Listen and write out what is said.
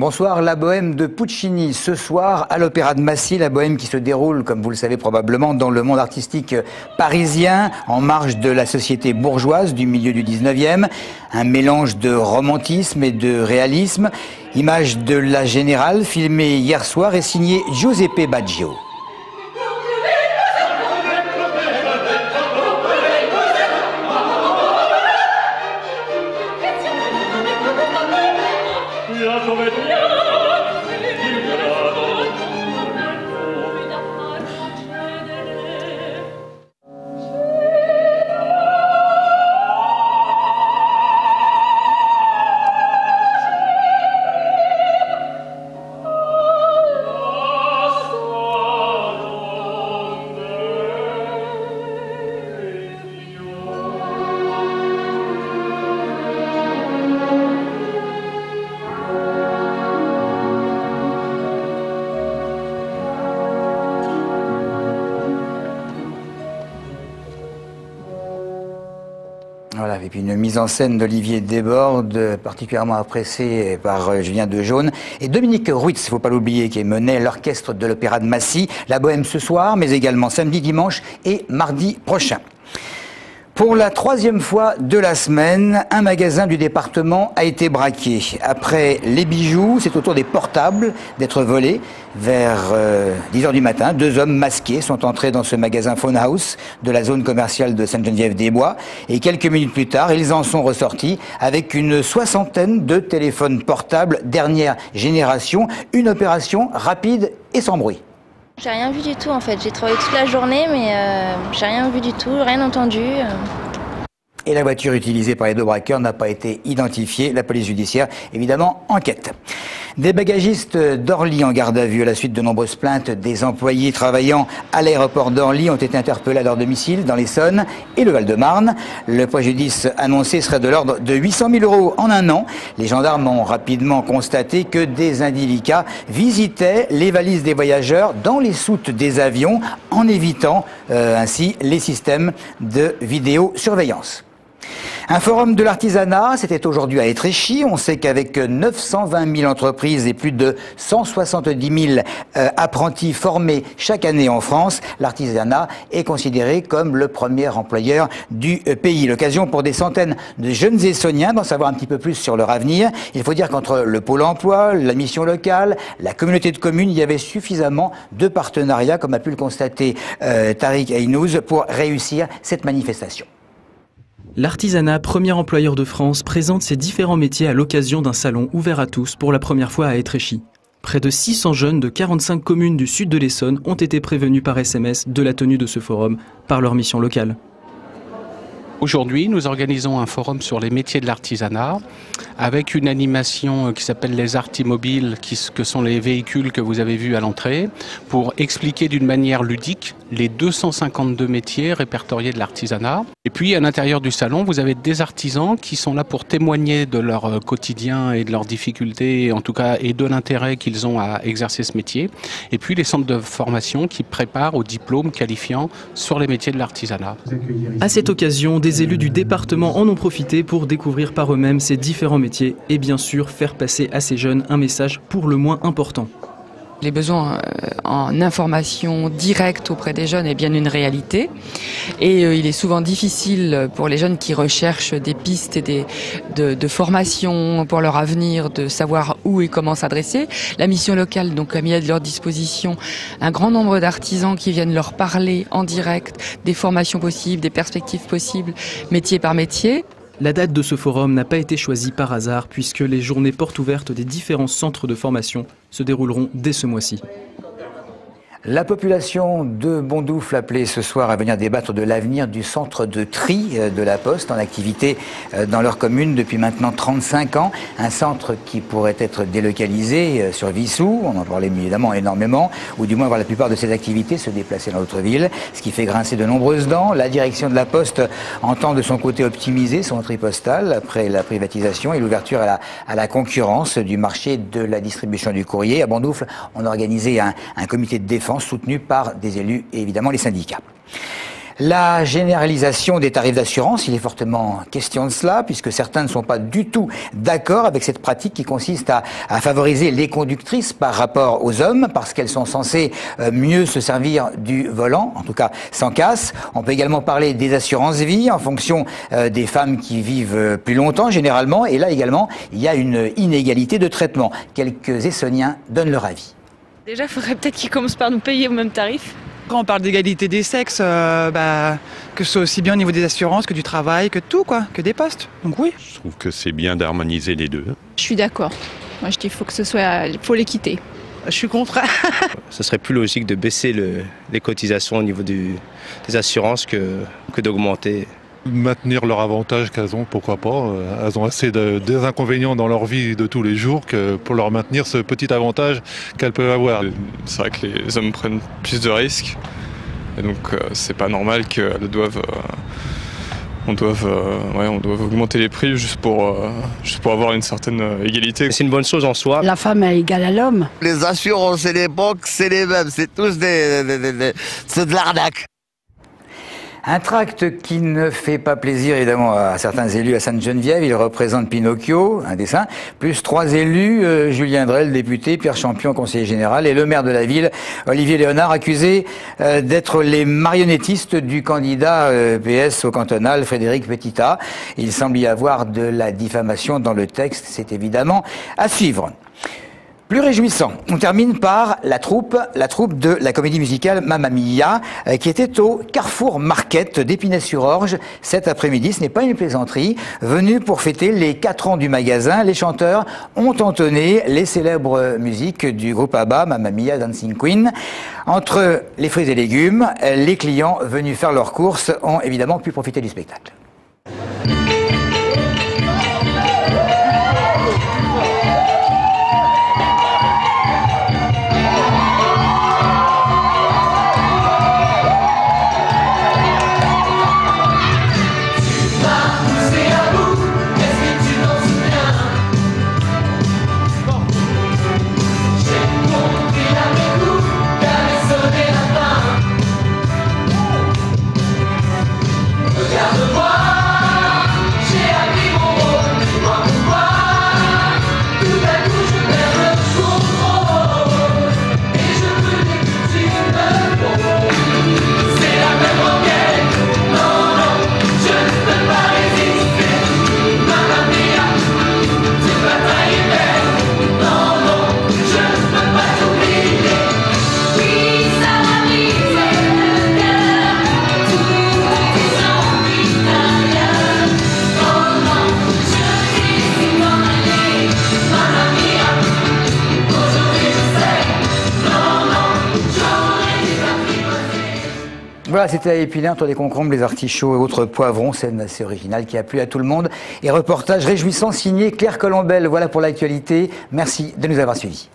Bonsoir, la bohème de Puccini ce soir à l'Opéra de Massy, la bohème qui se déroule, comme vous le savez probablement, dans le monde artistique parisien, en marge de la société bourgeoise du milieu du 19e. Un mélange de romantisme et de réalisme. Image de la Générale, filmée hier soir et signée Giuseppe Baggio. Voilà, et puis une mise en scène d'Olivier Desbordes, particulièrement appréciée par Julien Dejaune. Et Dominique Ruiz, il ne faut pas l'oublier, qui est mené l'orchestre de l'Opéra de Massy. La bohème ce soir, mais également samedi, dimanche et mardi prochain. Pour la troisième fois de la semaine, un magasin du département a été braqué. Après les bijoux, c'est au tour des portables d'être volés. Vers 10 h du matin, deux hommes masqués sont entrés dans ce magasin Phone House de la zone commerciale de Sainte-Geneviève-des-Bois. Et quelques minutes plus tard, ils en sont ressortis avec une soixantaine de téléphones portables dernière génération. Une opération rapide et sans bruit. J'ai rien vu du tout en fait, j'ai travaillé toute la journée mais j'ai rien vu du tout, rien entendu. Et la voiture utilisée par les deux braqueurs n'a pas été identifiée. La police judiciaire, évidemment, enquête. Des bagagistes d'Orly en garde à vue à la suite de nombreuses plaintes des employés travaillant à l'aéroport d'Orly ont été interpellés à leur domicile dans l'Essonne et le Val-de-Marne. Le préjudice annoncé serait de l'ordre de 800 000 € en un an. Les gendarmes ont rapidement constaté que des indilicats visitaient les valises des voyageurs dans les soutes des avions en évitant ainsi les systèmes de vidéosurveillance. Un forum de l'artisanat, c'était aujourd'hui à Étréchy. On sait qu'avec 920 000 entreprises et plus de 170 000 apprentis formés chaque année en France, l'artisanat est considéré comme le premier employeur du pays. L'occasion pour des centaines de jeunes Essonniens d'en savoir un petit peu plus sur leur avenir. Il faut dire qu'entre le Pôle emploi, la mission locale, la communauté de communes, il y avait suffisamment de partenariats, comme a pu le constater Tariq Aynouz, pour réussir cette manifestation. L'artisanat, premier employeur de France, présente ses différents métiers à l'occasion d'un salon ouvert à tous pour la première fois à Étréchy. Près de 600 jeunes de 45 communes du sud de l'Essonne ont été prévenus par SMS de la tenue de ce forum par leur mission locale. Aujourd'hui, nous organisons un forum sur les métiers de l'artisanat avec une animation qui s'appelle les Artimobiles, que sont les véhicules que vous avez vus à l'entrée, pour expliquer d'une manière ludique les 252 métiers répertoriés de l'artisanat. Et puis à l'intérieur du salon, vous avez des artisans qui sont là pour témoigner de leur quotidien et de leurs difficultés, en tout cas, et de l'intérêt qu'ils ont à exercer ce métier. Et puis les centres de formation qui préparent aux diplômes qualifiants sur les métiers de l'artisanat. À cette occasion, des élus du département en ont profité pour découvrir par eux-mêmes ces différents métiers et bien sûr faire passer à ces jeunes un message pour le moins important. Les besoins en information directe auprès des jeunes est bien une réalité et il est souvent difficile pour les jeunes qui recherchent des pistes et de formation pour leur avenir de savoir où et comment s'adresser. La mission locale donc a mis à leur disposition un grand nombre d'artisans qui viennent leur parler en direct des formations possibles, des perspectives possibles, métier par métier. La date de ce forum n'a pas été choisie par hasard puisque les journées portes ouvertes des différents centres de formation se dérouleront dès ce mois-ci. La population de Bondoufle appelée ce soir à venir débattre de l'avenir du centre de tri de la Poste en activité dans leur commune depuis maintenant 35 ans. Un centre qui pourrait être délocalisé sur Vissou, on en parlait évidemment énormément, ou du moins voir la plupart de ses activités se déplacer dans d'autres villes, ce qui fait grincer de nombreuses dents. La direction de la Poste entend de son côté optimiser son tri postal après la privatisation et l'ouverture à la concurrence du marché de la distribution du courrier. À Bondoufle, on a organisé un comité de défense soutenu par des élus et évidemment les syndicats. La généralisation des tarifs d'assurance, il est fortement question de cela, puisque certains ne sont pas du tout d'accord avec cette pratique qui consiste à favoriser les conductrices par rapport aux hommes, parce qu'elles sont censées mieux se servir du volant, en tout cas sans casse. On peut également parler des assurances-vie en fonction des femmes qui vivent plus longtemps généralement, et là également, il y a une inégalité de traitement. Quelques Essonniens donnent leur avis. Déjà, il faudrait peut-être qu'ils commencent par nous payer au même tarif. Quand on parle d'égalité des sexes, que ce soit aussi bien au niveau des assurances que du travail, que tout, quoi, que des postes. Donc oui. Je trouve que c'est bien d'harmoniser les deux. Je suis d'accord. Moi, je dis qu'il faut l'équité. Je suis contre. Ce serait plus logique de baisser les cotisations au niveau des assurances que d'augmenter. Maintenir leur avantage qu'elles ont, pourquoi pas. Elles ont assez des inconvénients dans leur vie de tous les jours que pour leur maintenir ce petit avantage qu'elles peuvent avoir. C'est vrai que les hommes prennent plus de risques et donc c'est pas normal qu'elles doivent augmenter les prix juste pour avoir une certaine égalité. C'est une bonne chose en soi. La femme est égale à l'homme. Les assurances et les banques, c'est les mêmes, c'est tous c'est de l'arnaque. Un tract qui ne fait pas plaisir évidemment à certains élus à Sainte-Geneviève. Il représente Pinocchio, un dessin, plus 3 élus, Julien Drel, député, Pierre Champion, conseiller général, et le maire de la ville, Olivier Léonard, accusé d'être les marionnettistes du candidat PS au cantonal, Frédéric Petita. Il semble y avoir de la diffamation dans le texte, c'est évidemment à suivre. Plus réjouissant, on termine par la troupe de la comédie musicale Mamma Mia, qui était au Carrefour Market d'Épinay-sur-Orge cet après-midi. Ce n'est pas une plaisanterie. Venus pour fêter les 4 ans du magasin, les chanteurs ont entonné les célèbres musiques du groupe ABBA, Mamma Mia, Dancing Queen. Entre les fruits et légumes, les clients venus faire leurs courses ont évidemment pu profiter du spectacle. Voilà, c'était à Épinay, entre les concombres, les artichauts et autres poivrons. Scène assez originale qui a plu à tout le monde. Et reportage réjouissant signé Claire Colombel. Voilà pour l'actualité. Merci de nous avoir suivis.